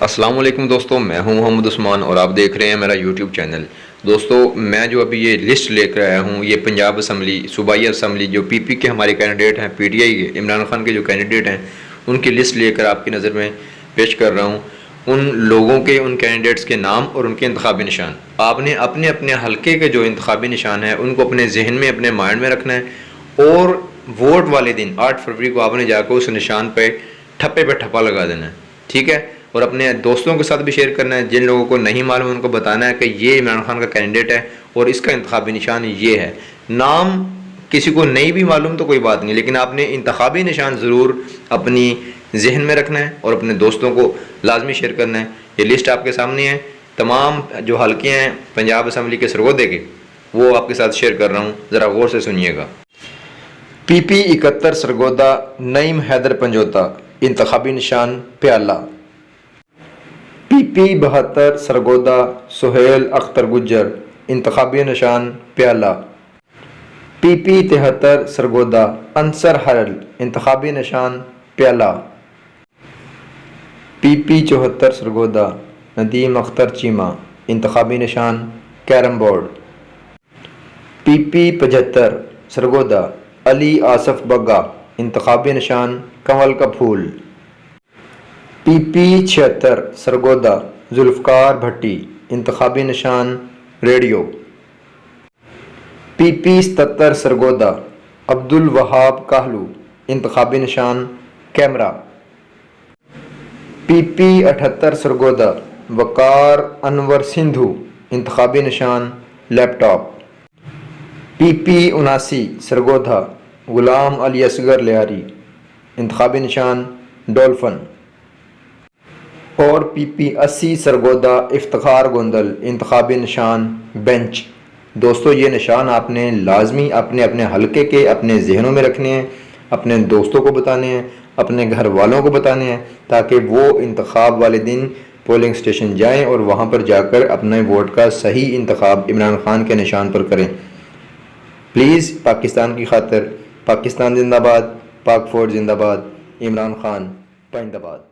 السلام علیکم دوستو، میں ہوں محمد عثمان اور آپ دیکھ رہے ہیں میرا یوٹیوب چینل۔ دوستو میں جو ابھی یہ لسٹ لے کر آیا ہوں، یہ پنجاب اسمبلی، صوبائی اسمبلی جو پی پی کے ہمارے کینڈیڈیٹ ہیں، پی ٹی آئی کے عمران خان کے جو کینڈیڈیٹ ہیں، ان کی لسٹ لے کر آپ کی نظر میں پیش کر رہا ہوں۔ ان لوگوں کے، ان کینڈیڈیٹس کے نام اور ان کے انتخابی نشان، آپ نے اپنے اپنے حلقے کے جو انتخابی نشان ہیں ان کو اپنے ذہن میں، اپنے مائنڈ میں رکھنا ہے، اور ووٹ والے دن 8 فروری کو آپ نے جا کے اس نشان پہ ٹھپا لگا دینا ہے، ٹھیک ہے؟ اور اپنے دوستوں کے ساتھ بھی شیئر کرنا ہے، جن لوگوں کو نہیں معلوم ان کو بتانا ہے کہ یہ عمران خان کا کینڈیڈیٹ ہے اور اس کا انتخابی نشان یہ ہے۔ نام کسی کو نہیں بھی معلوم تو کوئی بات نہیں، لیکن آپ نے انتخابی نشان ضرور اپنی ذہن میں رکھنا ہے اور اپنے دوستوں کو لازمی شیئر کرنا ہے۔ یہ لسٹ آپ کے سامنے ہے، تمام جو حلقے ہیں پنجاب اسمبلی کے سرگودے کے، وہ آپ کے ساتھ شیئر کر رہا ہوں، ذرا غور سے سنیے گا۔ پی پی 71 سرگودہ نعیم حیدر پنجوتا، انتخابی نشان پیالہ۔ پی پی 72 سرگودہ سہیل اختر گجر، انتخابی نشان پیالہ۔ پی پی 73 سرگودہ انصر حرل، انتخابی نشان پیالہ۔ پی پی 74 سرگودہ ندیم اختر چیمہ، انتخابی نشان کیرم بورڈ۔ پی پی 75 سرگودہ علی آصف بگا، انتخابی نشان کنول کا پھول۔ پی پی 76 سرگودہ ذوالفقار بھٹی، انتخابی نشان ریڈیو۔ پی پی 77 سرگودہ عبدالوہاب کاہلو، انتخابی نشان کیمرہ۔ پی پی 78 سرگودہ وقار انور سندھو، انتخابی نشان لیپ ٹاپ۔ پی پی 79 سرگودہ غلام علی اصغر لیاری، انتخابی نشان ڈولفن۔ اور پی پی 80 سرگودہ افتخار گوندل، انتخابی نشان بینچ۔ دوستو یہ نشان آپ نے لازمی اپنے اپنے حلقے کے اپنے ذہنوں میں رکھنے ہیں، اپنے دوستوں کو بتانے ہیں، اپنے گھر والوں کو بتانے ہیں، تاکہ وہ انتخاب والے دن پولنگ سٹیشن جائیں اور وہاں پر جا کر اپنے ووٹ کا صحیح انتخاب عمران خان کے نشان پر کریں۔ پلیز پاکستان کی خاطر، پاکستان زندہ باد، پاک فوج زندہ باد، عمران خان پائندہ باد۔